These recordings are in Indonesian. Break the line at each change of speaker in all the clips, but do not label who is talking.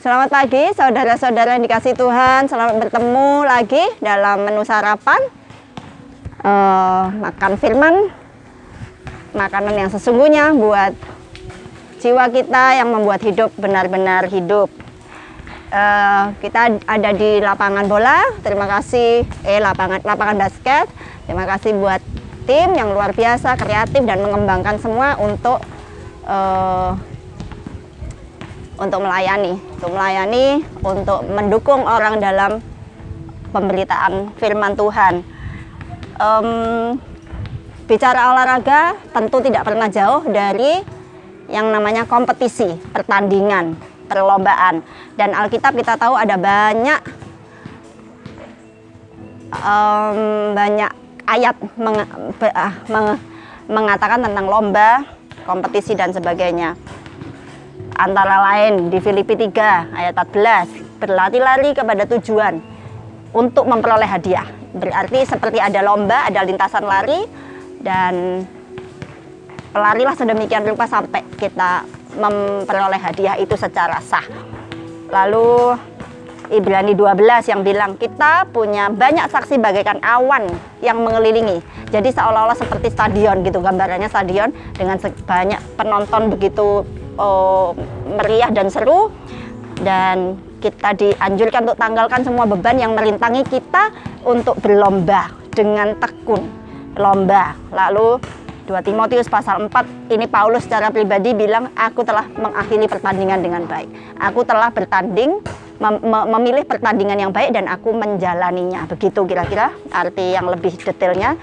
Selamat pagi saudara-saudara yang dikasih Tuhan. Selamat bertemu lagi dalam menu sarapan. Makan firman, makanan yang sesungguhnya buat jiwa kita yang membuat hidup benar-benar hidup. Kita ada di lapangan bola. Terima kasih lapangan basket. Terima kasih buat tim yang luar biasa, kreatif dan mengembangkan semua untuk melayani, untuk mendukung orang dalam pemberitaan firman Tuhan. Bicara olahraga tentu tidak pernah jauh dari yang namanya kompetisi, pertandingan, perlombaan. Dan Alkitab kita tahu ada banyak ayat mengatakan tentang lomba, kompetisi dan sebagainya. Antara lain di Filipi 3 ayat 14, berlari-lari kepada tujuan untuk memperoleh hadiah. Berarti seperti ada lomba, ada lintasan lari, dan pelarilah sedemikian rupa sampai kita memperoleh hadiah itu secara sah. Lalu Ibrani 12 yang bilang kita punya banyak saksi bagaikan awan yang mengelilingi. Jadi seolah-olah seperti stadion gitu, gambarannya stadion dengan banyak penonton begitu meriah dan seru, dan kita dianjurkan untuk tanggalkan semua beban yang merintangi kita untuk berlomba dengan tekun lomba. Lalu 2 Timotius pasal 4 ini Paulus secara pribadi bilang, aku telah mengakhiri pertandingan dengan baik. Aku telah bertanding, memilih pertandingan yang baik dan aku menjalaninya. Begitu kira-kira arti yang lebih detailnya.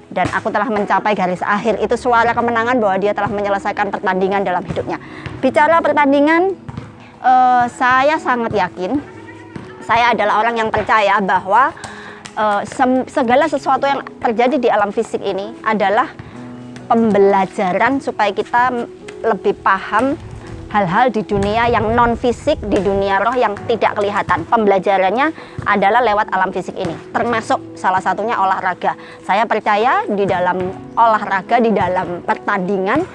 Dan aku telah mencapai garis akhir. Itu suara kemenangan bahwa dia telah menyelesaikan pertandingan dalam hidupnya. Bicara pertandingan, saya sangat yakin, saya adalah orang yang percaya bahwa segala sesuatu yang terjadi di alam fisik ini adalah pembelajaran supaya kita lebih paham hal-hal di dunia yang non fisik, di dunia roh yang tidak kelihatan. Pembelajarannya adalah lewat alam fisik ini, termasuk salah satunya olahraga. Saya percaya di dalam olahraga, di dalam pertandingan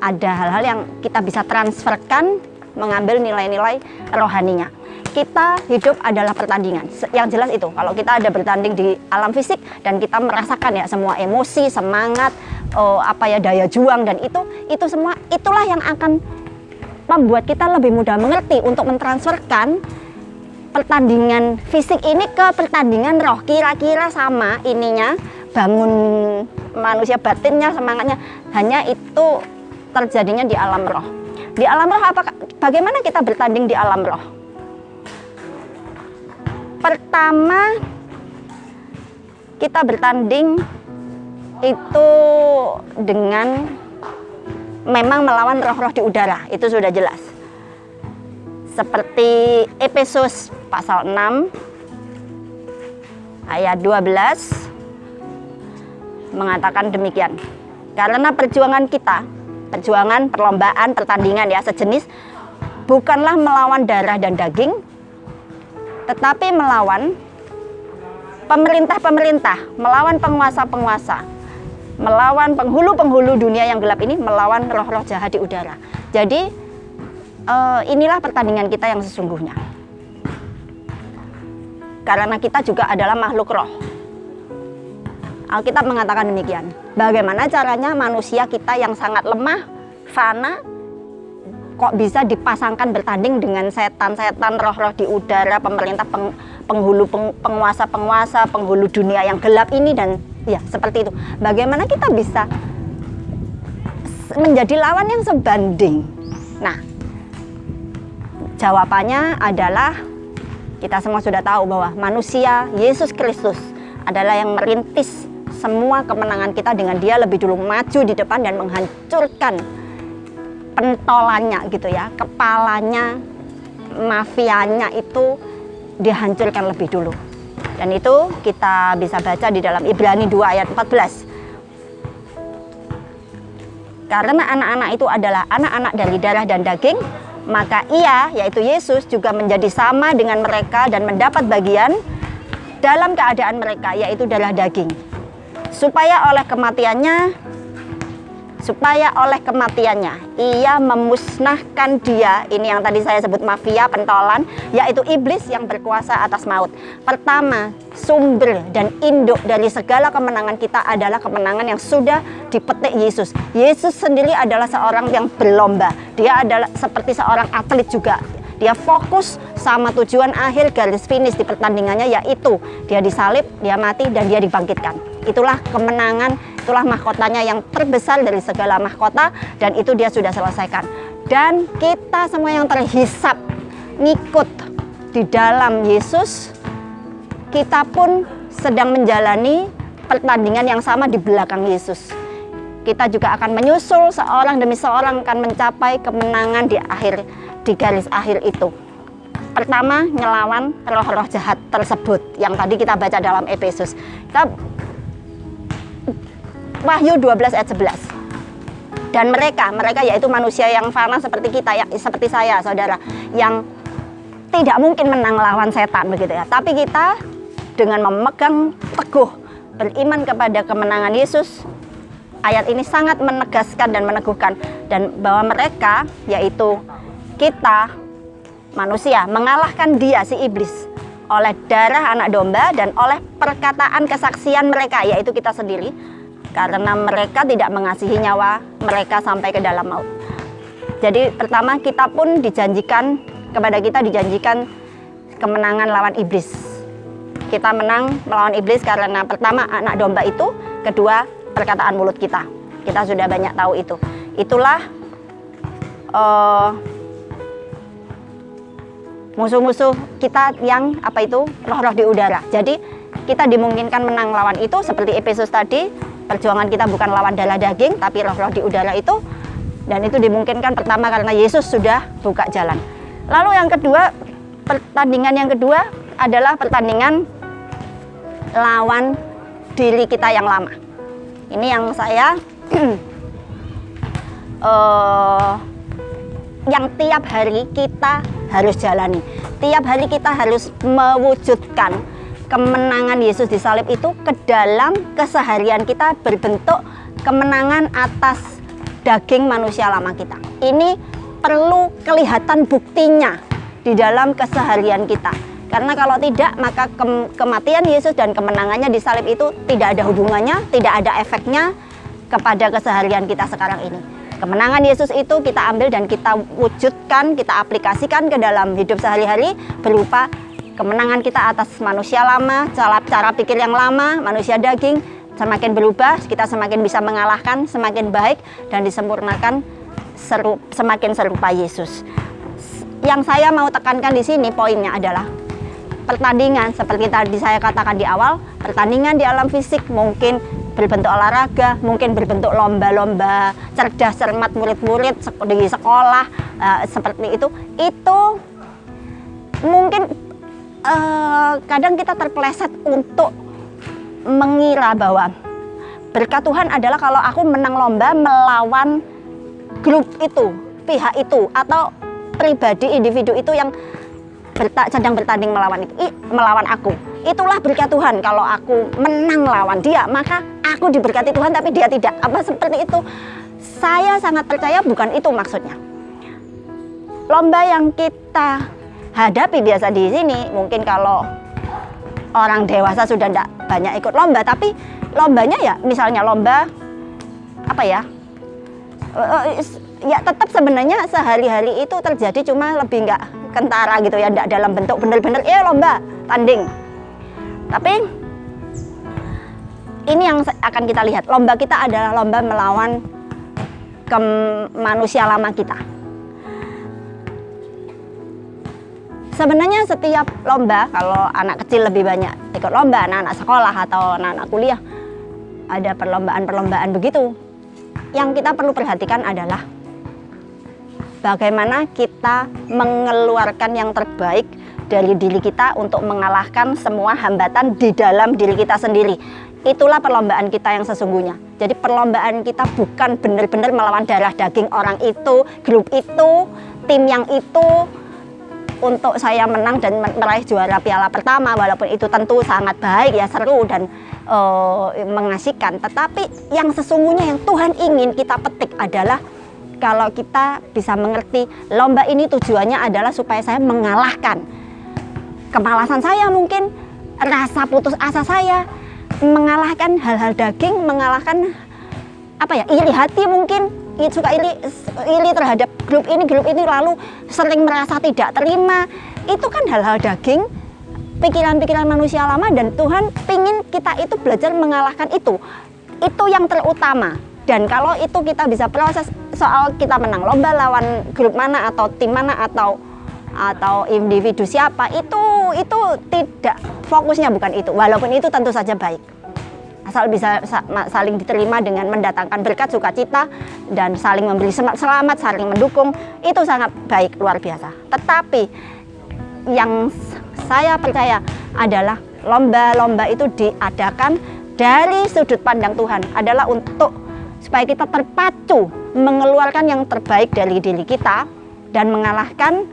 ada hal-hal yang kita bisa transferkan, mengambil nilai-nilai rohaninya. Kita hidup adalah pertandingan. Yang jelas itu, kalau kita ada bertanding di alam fisik dan kita merasakan ya semua emosi, semangat, daya juang, dan itu semua, itulah yang akan membuat kita lebih mudah mengerti untuk mentransferkan pertandingan fisik ini ke pertandingan roh. Kira-kira sama ininya, bangun manusia batinnya, semangatnya, hanya itu terjadinya di alam roh. Di alam roh bagaimana kita bertanding di alam roh? Pertama, kita bertanding itu dengan memang melawan roh-roh di udara, itu sudah jelas. Seperti Efesus pasal 6 ayat 12 mengatakan demikian. Karena perjuangan kita, perjuangan, perlombaan, pertandingan ya sejenis, bukanlah melawan darah dan daging, tetapi melawan pemerintah-pemerintah, melawan penguasa-penguasa, melawan penghulu-penghulu dunia yang gelap ini, melawan roh-roh jahat di udara. Jadi inilah pertandingan kita yang sesungguhnya. Karena kita juga adalah makhluk roh. Alkitab mengatakan demikian. Bagaimana caranya manusia kita yang sangat lemah, fana, kok bisa dipasangkan bertanding dengan setan-setan, roh-roh di udara, pemerintah, penghulu, penguasa-penguasa, penghulu dunia yang gelap ini, dan ya seperti itu. Bagaimana kita bisa menjadi lawan yang sebanding? Nah, jawabannya adalah kita semua sudah tahu bahwa manusia Yesus Kristus adalah yang merintis semua kemenangan kita dengan dia lebih dulu maju di depan dan menghancurkan pentolannya gitu ya, kepalanya, mafianya itu dihancurkan lebih dulu. Dan itu kita bisa baca di dalam Ibrani 2 ayat 14. Karena anak-anak itu adalah anak-anak dari darah dan daging, maka ia, yaitu Yesus, juga menjadi sama dengan mereka dan mendapat bagian dalam keadaan mereka, yaitu darah daging. Supaya oleh kematiannya supaya oleh kematiannya ia memusnahkan dia, ini yang tadi saya sebut mafia, pentolan, yaitu iblis yang berkuasa atas maut. Pertama, sumber dan induk dari segala kemenangan kita adalah kemenangan yang sudah dipetik Yesus. Yesus sendiri adalah seorang yang berlomba, dia adalah seperti seorang atlet juga. Dia fokus sama tujuan akhir garis finish di pertandingannya, yaitu dia disalib, dia mati, dan dia dibangkitkan. Itulah kemenangan, itulah mahkotanya yang terbesar dari segala mahkota, dan itu dia sudah selesaikan. Dan kita semua yang terhisap ngikut di dalam Yesus, kita pun sedang menjalani pertandingan yang sama di belakang Yesus. Kita juga akan menyusul seorang demi seorang, akan mencapai kemenangan di garis akhir itu. Pertama, ngelawan roh-roh jahat tersebut yang tadi kita baca dalam Efesus. Wahyu 12 ayat 11. Dan mereka yaitu manusia yang fana seperti kita, ya, seperti saya, saudara, yang tidak mungkin menang lawan setan begitu ya. Tapi kita dengan memegang teguh beriman kepada kemenangan Yesus, ayat ini sangat menegaskan dan meneguhkan, dan bahwa mereka, yaitu kita manusia, mengalahkan dia, si iblis, oleh darah anak domba dan oleh perkataan kesaksian mereka, yaitu kita sendiri, karena mereka tidak mengasihi nyawa mereka sampai ke dalam maut. Jadi pertama, kita pun dijanjikan, kepada kita dijanjikan kemenangan lawan iblis. Kita menang melawan iblis karena pertama anak domba itu, kedua perkataan mulut kita. Kita sudah banyak tahu itu. Itulah musuh-musuh kita yang roh-roh di udara. Jadi kita dimungkinkan menang lawan itu seperti Efesus tadi. Perjuangan kita bukan lawan darah daging, tapi roh-roh di udara itu. Dan itu dimungkinkan pertama karena Yesus sudah buka jalan. Lalu yang kedua, pertandingan yang kedua adalah pertandingan lawan diri kita yang lama. Ini yang saya yang tiap hari kita harus jalani. Tiap hari kita harus mewujudkan kemenangan Yesus di salib itu ke dalam keseharian kita, berbentuk kemenangan atas daging manusia lama kita. Ini perlu kelihatan buktinya di dalam keseharian kita. Karena kalau tidak, maka kematian Yesus dan kemenangannya di salib itu tidak ada hubungannya, tidak ada efeknya kepada keseharian kita sekarang ini. Kemenangan Yesus itu kita ambil dan kita wujudkan, kita aplikasikan ke dalam hidup sehari-hari berupa kemenangan kita atas manusia lama, cara pikir yang lama, manusia daging semakin berubah, kita semakin bisa mengalahkan, semakin baik dan disempurnakan, semakin serupa Yesus. Yang saya mau tekankan di sini poinnya adalah pertandingan seperti tadi saya katakan di awal, pertandingan di alam fisik mungkin berbentuk olahraga, mungkin berbentuk lomba-lomba cerdas cermat murid-murid di sekolah, seperti itu mungkin kadang kita terpeleset untuk mengira bahwa berkat Tuhan adalah kalau aku menang lomba melawan grup itu, pihak itu, atau pribadi, individu itu yang sedang bertanding melawan aku. Itulah berkat Tuhan. Kalau aku menang lawan dia, maka aku diberkati Tuhan, tapi dia tidak. Apa seperti itu? Saya sangat percaya bukan itu maksudnya. Lomba yang kita hadapi biasa di sini, mungkin kalau orang dewasa sudah tidak banyak ikut lomba, tapi lombanya ya misalnya lomba ya tetap sebenarnya sehari-hari itu terjadi, cuma lebih nggak kentara gitu ya, tidak dalam bentuk benar-benar lomba tanding. Tapi ini yang akan kita lihat, lomba kita adalah lomba melawan manusia lama kita. Sebenarnya setiap lomba, kalau anak kecil lebih banyak ikut lomba, anak-anak sekolah atau anak-anak kuliah, ada perlombaan-perlombaan begitu. Yang kita perlu perhatikan adalah bagaimana kita mengeluarkan yang terbaik dari diri kita untuk mengalahkan semua hambatan di dalam diri kita sendiri. Itulah perlombaan kita yang sesungguhnya. Jadi perlombaan kita bukan benar-benar melawan darah daging orang itu, grup itu, tim yang itu, untuk saya menang dan meraih juara piala pertama, walaupun itu tentu sangat baik ya, seru dan mengasihkan, tetapi yang sesungguhnya yang Tuhan ingin kita petik adalah kalau kita bisa mengerti lomba ini tujuannya adalah supaya saya mengalahkan kemalasan saya, mungkin rasa putus asa saya, mengalahkan hal-hal daging, mengalahkan iri hati, mungkin suka iri terhadap grup ini, lalu sering merasa tidak terima. Itu kan hal-hal daging, pikiran-pikiran manusia lama, dan Tuhan pingin kita itu belajar mengalahkan itu yang terutama. Dan kalau itu kita bisa proses, soal kita menang lomba lawan grup mana atau tim mana atau individu siapa, itu tidak, fokusnya bukan itu, walaupun itu tentu saja baik, asal bisa saling diterima dengan mendatangkan berkat, sukacita, dan saling memberi selamat, saling mendukung, itu sangat baik, luar biasa. Tetapi yang saya percaya adalah lomba-lomba itu diadakan dari sudut pandang Tuhan, adalah untuk supaya kita terpacu mengeluarkan yang terbaik dari diri kita dan mengalahkan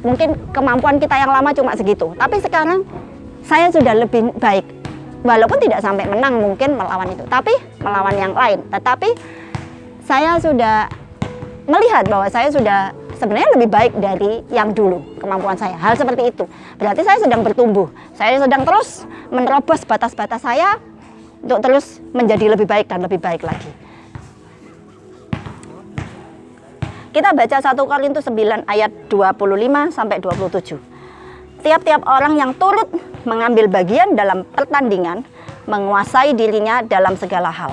mungkin kemampuan kita yang lama cuma segitu. Tapi sekarang saya sudah lebih baik, walaupun tidak sampai menang mungkin melawan itu, tapi melawan yang lain. Tetapi saya sudah melihat bahwa saya sudah sebenarnya lebih baik dari yang dulu kemampuan saya. Hal seperti itu berarti saya sedang bertumbuh, saya sedang terus menerobos batas-batas saya untuk terus menjadi lebih baik dan lebih baik lagi. Kita baca 1 Korintus 9 ayat 25 sampai 27. Tiap-tiap orang yang turut mengambil bagian dalam pertandingan menguasai dirinya dalam segala hal.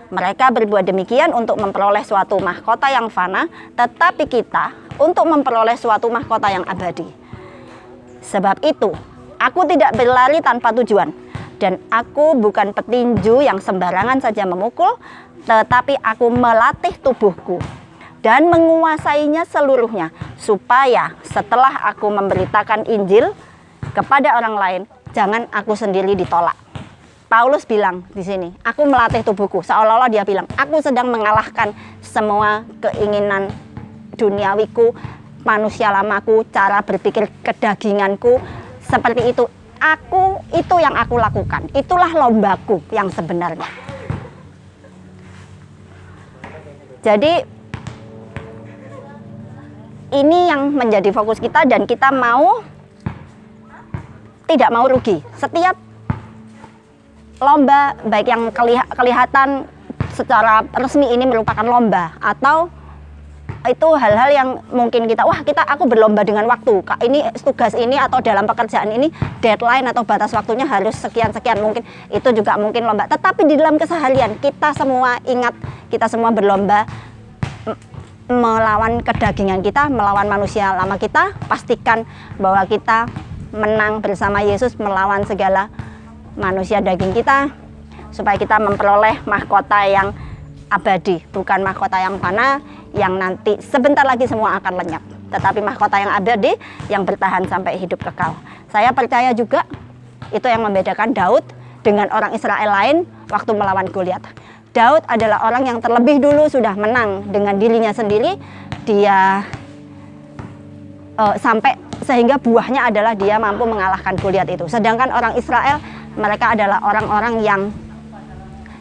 Mereka berbuat demikian untuk memperoleh suatu mahkota yang fana, tetapi kita untuk memperoleh suatu mahkota yang abadi. Sebab itu, aku tidak berlari tanpa tujuan, dan aku bukan petinju yang sembarangan saja memukul, tetapi aku melatih tubuhku dan menguasainya seluruhnya, supaya setelah aku memberitakan Injil kepada orang lain, jangan aku sendiri ditolak. Paulus bilang di sini, aku melatih tubuhku, seolah-olah dia bilang, aku sedang mengalahkan semua keinginan duniawiku, manusia lamaku, cara berpikir kedaginganku, seperti itu. Itu yang aku lakukan, itulah lombaku yang sebenarnya. Jadi ini yang menjadi fokus kita, dan kita tidak mau rugi. Setiap lomba, baik yang kelihatan secara resmi ini merupakan lomba, atau itu hal-hal yang mungkin aku berlomba dengan waktu, ini tugas ini atau dalam pekerjaan ini deadline atau batas waktunya harus sekian-sekian, mungkin itu juga mungkin lomba. Tetapi di dalam keseharian kita semua ingat, kita semua berlomba melawan kedagingan kita, melawan manusia lama kita. Pastikan bahwa kita menang bersama Yesus melawan segala manusia daging kita, supaya kita memperoleh mahkota yang abadi, bukan mahkota yang fana yang nanti sebentar lagi semua akan lenyap, tetapi mahkota yang abadi yang bertahan sampai hidup kekal. Saya percaya juga itu yang membedakan Daud dengan orang Israel lain waktu melawan Goliat. Daud adalah orang yang terlebih dulu sudah menang dengan dirinya sendiri, dia sampai sehingga buahnya adalah dia mampu mengalahkan Goliat itu. Sedangkan orang Israel, mereka adalah orang-orang yang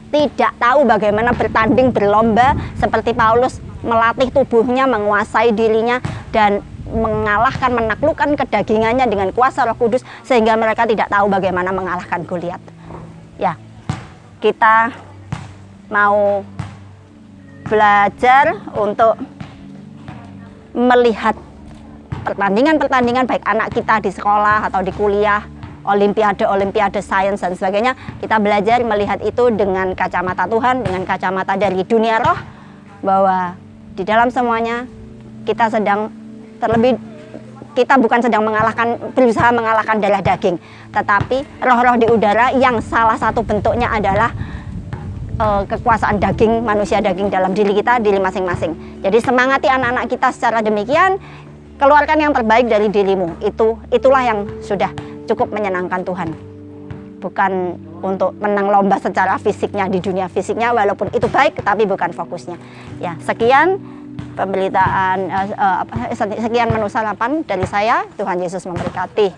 tidak tahu bagaimana bertanding, berlomba, seperti Paulus melatih tubuhnya, menguasai dirinya, dan mengalahkan, menaklukkan kedagingannya dengan kuasa Roh Kudus, sehingga mereka tidak tahu bagaimana mengalahkan Goliat. Ya, kita mau belajar untuk melihat pertandingan-pertandingan, baik anak kita di sekolah atau di kuliah, olimpiade sains dan sebagainya. Kita belajar melihat itu dengan kacamata Tuhan, dengan kacamata dari dunia roh, bahwa di dalam semuanya kita bukan sedang berusaha mengalahkan darah daging, tetapi roh-roh di udara yang salah satu bentuknya adalah kekuasaan daging, manusia daging dalam diri kita, diri masing-masing. Jadi semangati anak-anak kita secara demikian, keluarkan yang terbaik dari dirimu. Itulah yang sudah cukup menyenangkan Tuhan. Bukan untuk menang lomba secara fisiknya di dunia fisiknya, walaupun itu baik, tapi bukan fokusnya. Ya, sekian pemberitaan, sekian menu sarapan dari saya. Tuhan Yesus memberkati.